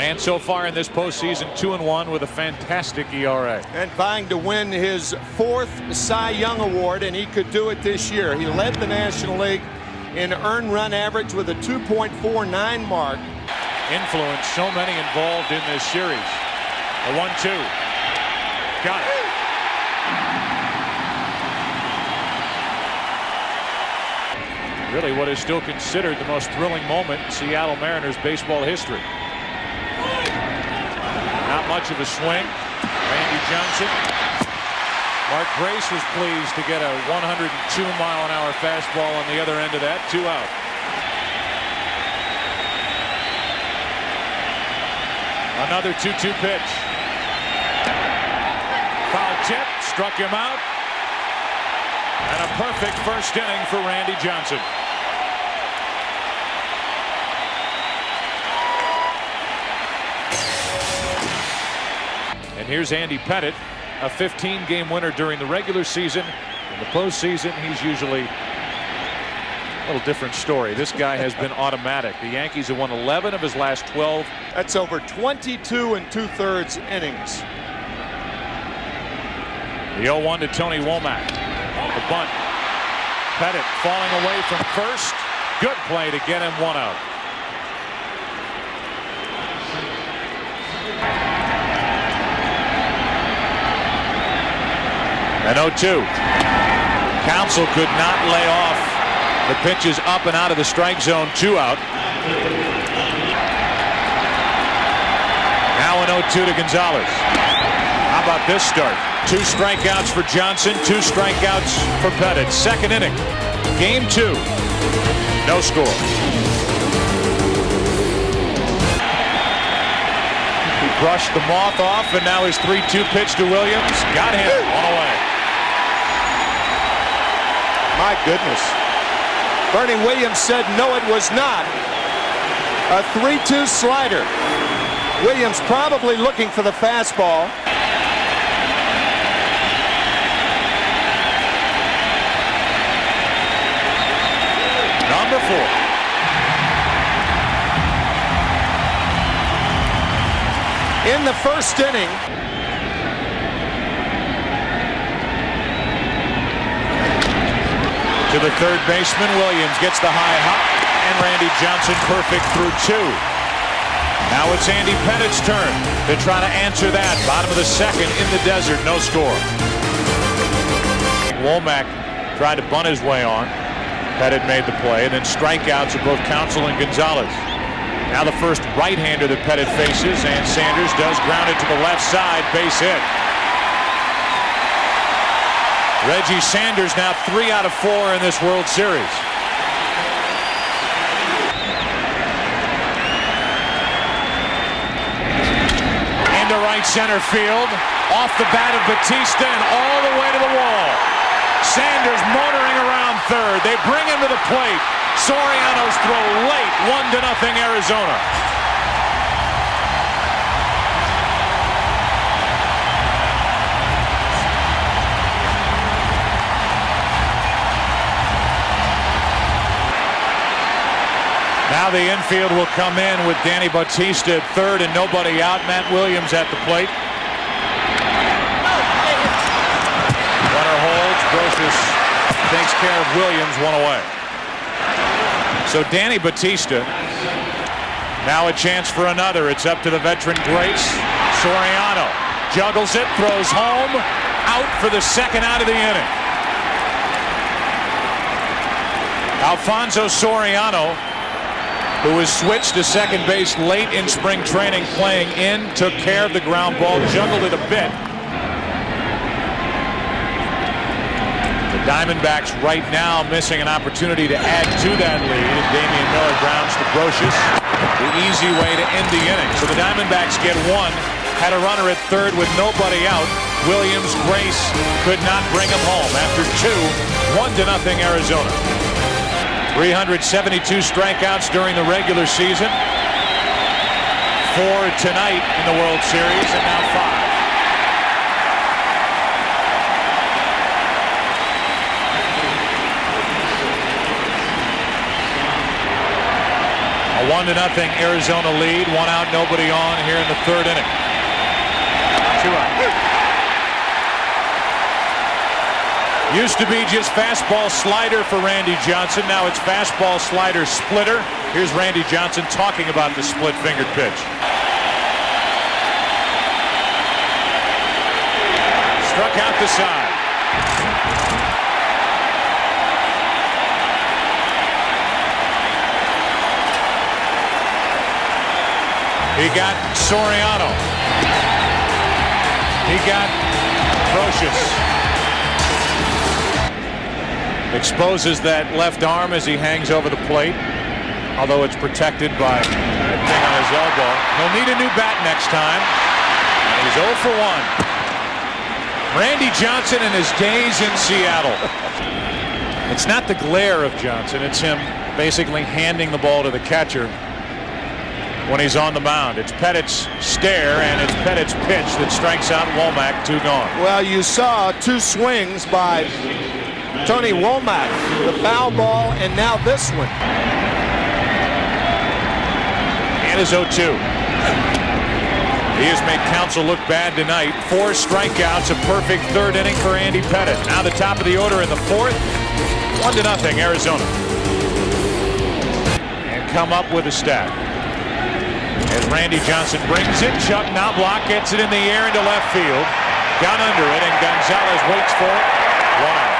And so far in this postseason, 2-1 with a fantastic ERA. And vying to win his 4th Cy Young Award, and he could do it this year. He led the National League in earned run average with a 2.49 mark. Influence so many involved in this series. A 1-2. Got it. Really what is still considered the most thrilling moment in Seattle Mariners baseball history. Not much of a swing. Randy Johnson. Mark Grace was pleased to get a 102-mile-an-hour fastball on the other end of that. 2 out. Another 2-2 pitch. Foul tip, struck him out. And a perfect first inning for Randy Johnson. And here's Andy Pettitte, a 15-game winner during the regular season. In the postseason, he's usually a little different story. This guy has been automatic. The Yankees have won 11 of his last 12. That's over 22 2/3 innings. The 0-1 to Tony Womack. The bunt. Pettitte falling away from first. Good play to get him 1 out. An 0-2. Counsell could not lay off. The pitch is up and out of the strike zone. 2 out. Now an 0-2 to Gonzalez. How about this start? 2 strikeouts for Johnson, 2 strikeouts for Pettitte. Second inning. Game 2. No score. He brushed the moth off, and now his 3-2 pitch to Williams. Got him. 1 away. My goodness. Bernie Williams said no, it was not. A 3-2 slider. Williams probably looking for the fastball. Number 4. In the first inning. To the third baseman, Williams gets the high hop, and Randy Johnson perfect through 2. Now it's Andy Pettitte's turn to try to answer that. Bottom of the second in the desert, no score. Womack tried to bunt his way on. Pettitte made the play, and then strikeouts of both Counsell and Gonzalez. Now the first right-hander that Pettitte faces, and Sanders does ground it to the left side, base hit. Reggie Sanders now 3 out of 4 in this World Series. Into right center field, off the bat of Bautista and all the way to the wall. Sanders motoring around third. They bring him to the plate. Soriano's throw late, 1-0 Arizona. Now the infield will come in with Danny Bautista at third and nobody out. Matt Williams at the plate. Runner holds. Brocious takes care of Williams, 1 away. So Danny Bautista. Now a chance for another. It's up to the veteran Grace. Soriano juggles it, throws home, out for the second out of the inning. Alfonso Soriano, who was switched to second base late in spring training, playing in, took care of the ground ball, juggled it a bit. The Diamondbacks right now missing an opportunity to add to that lead, and Damian Miller grounds to Brocious. The easy way to end the inning. So the Diamondbacks get 1, had a runner at third with nobody out. Williams, Grace could not bring him home. After 2, 1-0 Arizona. 372 strikeouts during the regular season. 4 tonight in the World Series, and now 5. A 1-0 Arizona lead. 1 out, nobody on here in the third inning. 2 out. Used to be just fastball slider for Randy Johnson. Now it's fastball slider splitter. Here's Randy Johnson talking about the split fingered pitch. Struck out the side. He got Soriano. He got Brocious. Exposes that left arm as he hangs over the plate, although it's protected by that thing on his elbow. He'll need a new bat next time. And he's 0 for 1. Randy Johnson and his days in Seattle. It's not the glare of Johnson, it's him basically handing the ball to the catcher when he's on the mound. It's Pettitte's stare, and it's Pettitte's pitch that strikes out Womack. 2 gone. Well, you saw 2 swings by Tony Womack, the foul ball, and now this one. And his 0-2. He has made Counsell look bad tonight. 4 strikeouts, a perfect third inning for Andy Pettitte. Now the top of the order in the fourth. 1-0 Arizona. And come up with a stat. As Randy Johnson brings it, Chuck Knobloch gets it in the air into left field. Down under it, and Gonzalez waits for it. 1 out.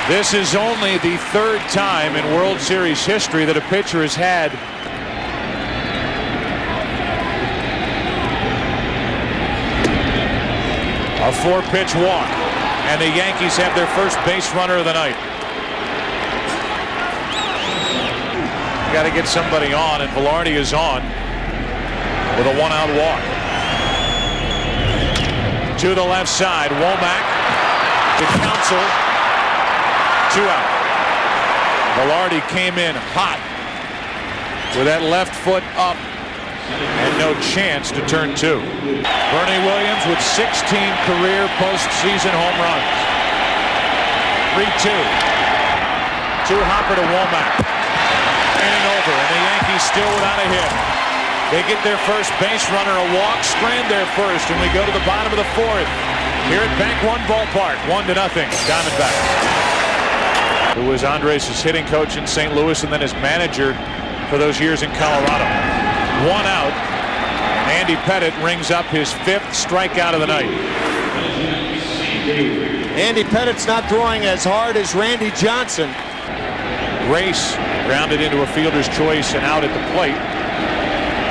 This is only the 3rd time in World Series history that a pitcher has had a 4-pitch walk, and the Yankees have their first base runner of the night. Got to get somebody on, and Velarde is on with a 1-out walk. To the left side, Womack to Counsell. 2 out. Velarde came in hot with that left foot up and no chance to turn 2. Bernie Williams with 16 career postseason home runs. 3-2. To Hopper to Womack. Inning over, and the Yankees still without a hit. They get their first base runner a walk, strand their first, and we go to the bottom of the 4th here at Bank One Ballpark. 1-0 Diamondbacks. Who was Andres' hitting coach in St. Louis and then his manager for those years in Colorado. 1 out, and Andy Pettitte rings up his 5th strikeout of the night. Andy Pettitte's not throwing as hard as Randy Johnson. Race grounded into a fielder's choice and out at the plate,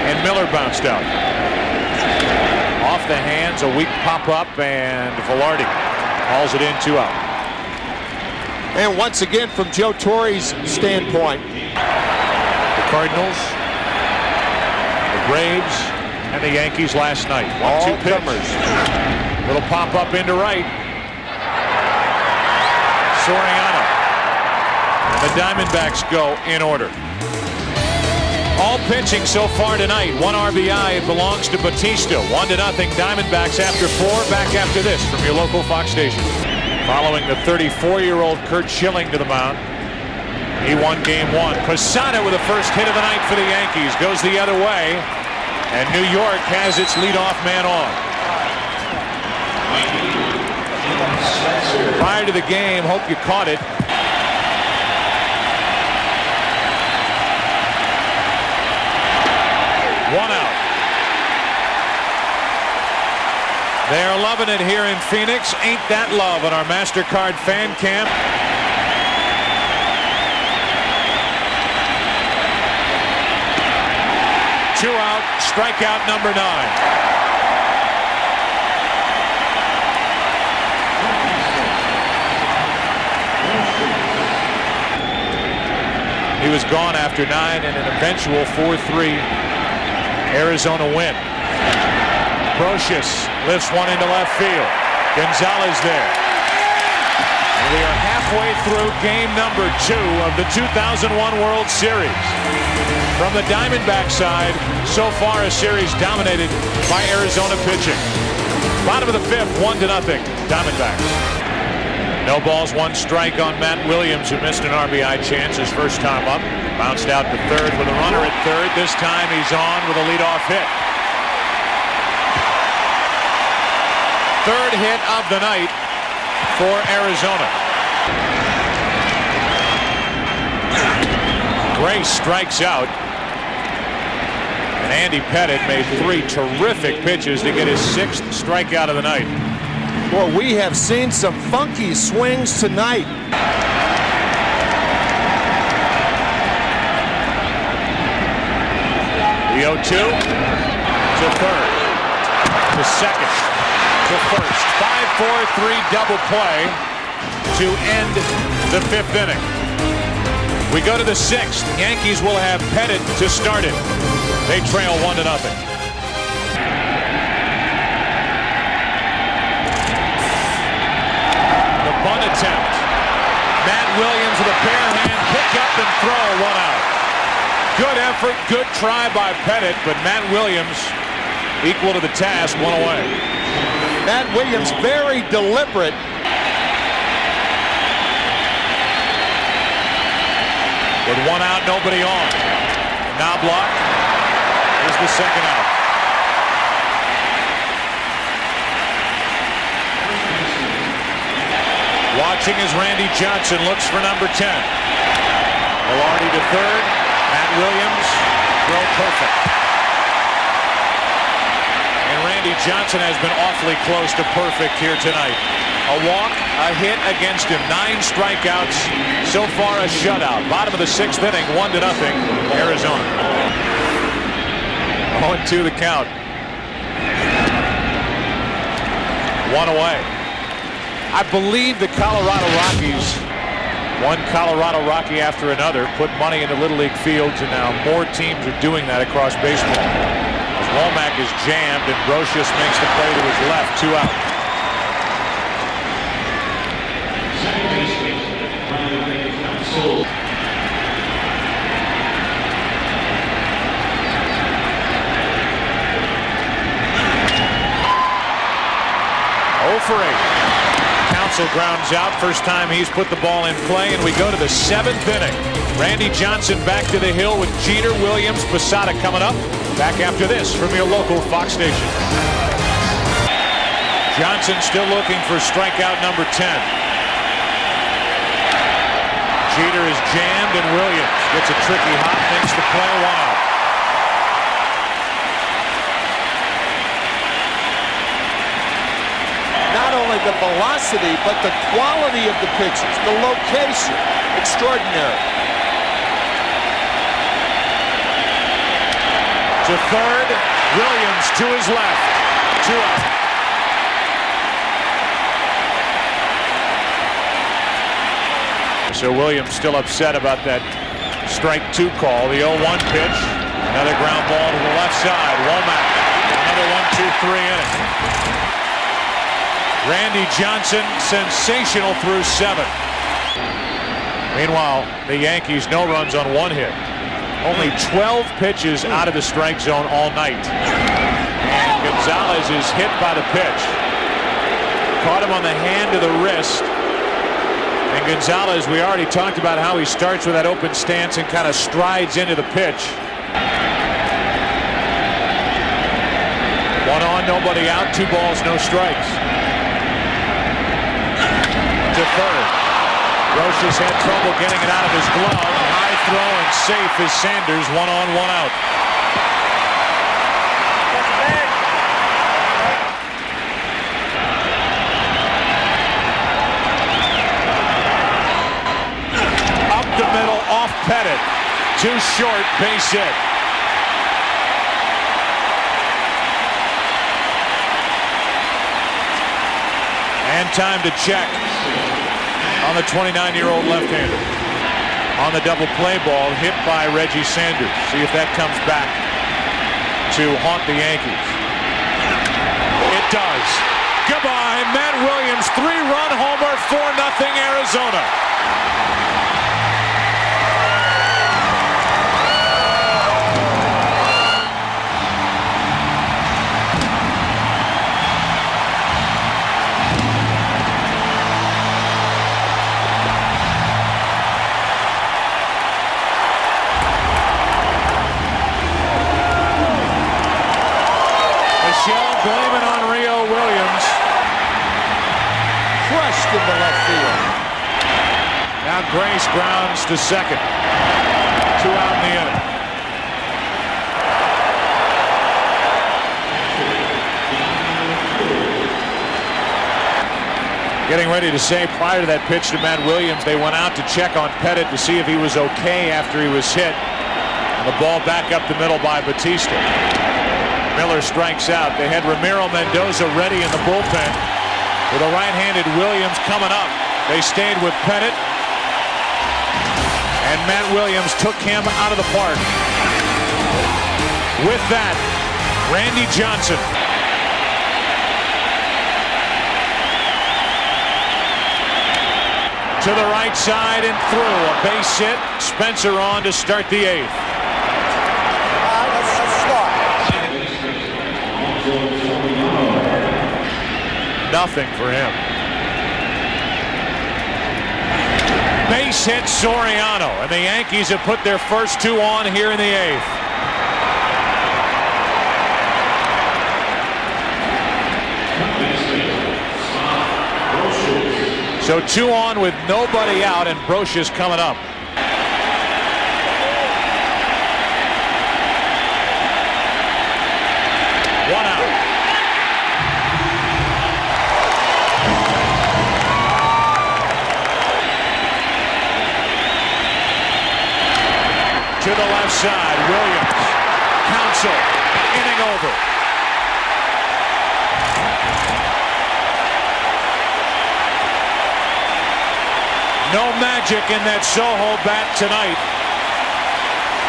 and Miller bounced out. Off the hands, a weak pop-up, and Velarde hauls it in. 2 out. And once again, from Joe Torre's standpoint, the Cardinals, the Braves, and the Yankees last night. 1-2 pitch. Little pop-up into right. Soriano. And the Diamondbacks go in order. All pitching so far tonight. 1 RBI. It belongs to Batista. 1-0 Diamondbacks after 4. Back after this from your local Fox station. Following the 34-year-old Curt Schilling to the mound. He won game 1. Posada with the first hit of the night for the Yankees. Goes the other way. And New York has its leadoff man on. Prior to the game, hope you caught it. One out. They're loving it here in Phoenix. Ain't that love on our MasterCard fan cam. Two out, strikeout number 9. He was gone after 9 in an eventual 4-3 Arizona win. Brocious lifts one into left field. Gonzalez there. And we are halfway through game number 2 of the 2001 World Series. From the Diamondback side, so far a series dominated by Arizona pitching. Bottom of the 5th, 1-0 Diamondbacks. No balls, one strike on Matt Williams, who missed an RBI chance his first time up. Bounced out to third with a runner at third. This time he's on with a leadoff hit. Third hit of the night for Arizona. Gray strikes out. And Andy Pettitte made 3 terrific pitches to get his 6th strikeout of the night. Well, we have seen some funky swings tonight. The 0-2 to third, to second, to first. 5-4-3 double play to end the 5th inning. We go to the 6th. The Yankees will have Pettitte to start it. They trail 1-0. Bunt attempt. Matt Williams with a bare hand, pick up and throw, 1 out. Good effort, good try by Pettitte, but Matt Williams equal to the task, 1 away. Matt Williams very deliberate. With 1 out, nobody on. Now block is the 2nd out. Watching as Randy Johnson looks for number 10. Velarde to third. Matt Williams, throw perfect. And Randy Johnson has been awfully close to perfect here tonight. A walk, a hit against him. 9 strikeouts. So far a shutout. Bottom of the 6th inning, 1-0, Arizona. 0-2 the count. 1 away. I believe the Colorado Rockies, one Colorado Rocky after another, put money into Little League fields, and now more teams are doing that across baseball. As Womack is jammed and Brocious makes the play to his left, 2 out. For 8. Counsell grounds out. First time he's put the ball in play, and we go to the 7th inning. Randy Johnson back to the hill with Jeter, Williams, Posada coming up. Back after this from your local Fox station. Johnson still looking for strikeout number 10. Jeter is jammed, and Williams gets a tricky hop, makes the play, 1 out. Not only the velocity, but the quality of the pitches, the location, extraordinary. To third, Williams to his left, 2 out. So Williams still upset about that strike 2 call. The 0-1 pitch, another ground ball to the left side. Womack, another 1-2-3 inning. Randy Johnson, sensational through 7. Meanwhile, the Yankees, no runs on 1 hit. Only 12 pitches out of the strike zone all night. And Gonzalez is hit by the pitch. Caught him on the hand to the wrist. And Gonzalez, we already talked about how he starts with that open stance and kind of strides into the pitch. 1 on, nobody out, 2 balls, no strikes. To third. Brocious had trouble getting it out of his glove. High throw and safe is Sanders. 1 on, 1 out. Up the middle, off Pettitte. Too short, base hit. And time to check on the 29-year-old left-hander. On the double play ball, hit by Reggie Sanders. See if that comes back to haunt the Yankees. It does. Goodbye, Matt Williams, 3-run homer, 4-0 Arizona. into left field. Now Grace grounds to second. 2 out in the inning. Getting ready to say prior to that pitch to Matt Williams, they went out to check on Pettitte to see if he was okay after he was hit. And the ball back up the middle by Bautista. Miller strikes out. They had Ramiro Mendoza ready in the bullpen with a right-handed Williams coming up. They stayed with Pettitte. And Matt Williams took him out of the park. With that, Randy Johnson. To the right side and through. A base hit. Spencer on to start the 8th. Nothing for him. Base hit Soriano, and the Yankees have put their first 2 on here in the 8th. So 2 on with nobody out, and Brocious coming up. One out. To the left side, Williams. Counsell, inning over. No magic in that Soho bat tonight.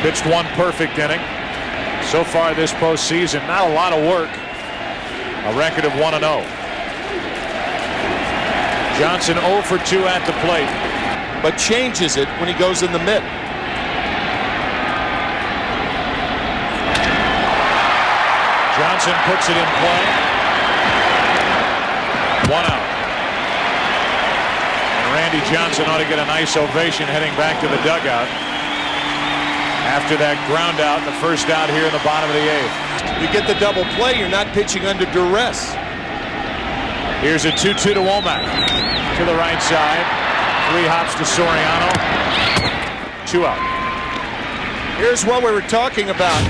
Pitched 1 perfect inning. So far this postseason, not a lot of work. A record of 1-0. Johnson 0 for 2 at the plate. But changes it when he goes in the mitt. Johnson puts it in play. 1 out. Randy Johnson ought to get a nice ovation heading back to the dugout after that ground out, the first out here in the bottom of the 8th. You get the double play, you're not pitching under duress. Here's a 2-2 to Womack. To the right side. 3 hops to Soriano. 2 out. Here's what we were talking about.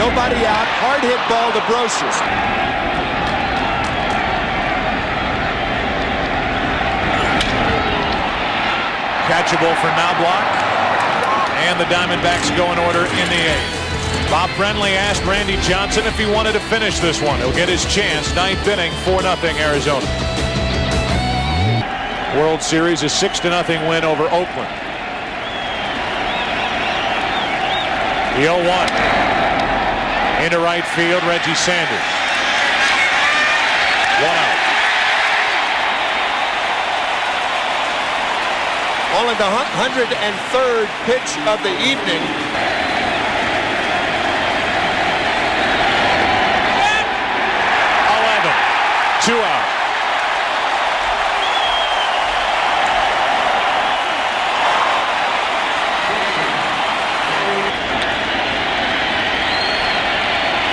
Nobody out. Hard hit ball to Brocious. Catchable for Knobloch, and the Diamondbacks go in order in the 8th. Bob Brenly asked Randy Johnson if he wanted to finish this one. He'll get his chance. 9th inning, 4-0 Arizona. World Series, a 6-0 win over Oakland. The 0-1 into right field, Reggie Sanders. 1 out. Only the 103rd pitch of the evening. 2 out.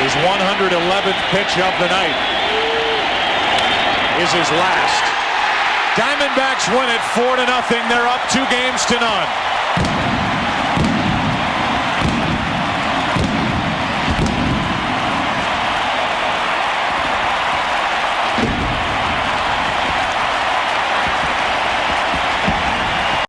His 111th pitch of the night is his last. Diamondbacks win it 4-0. They're up 2 games to none.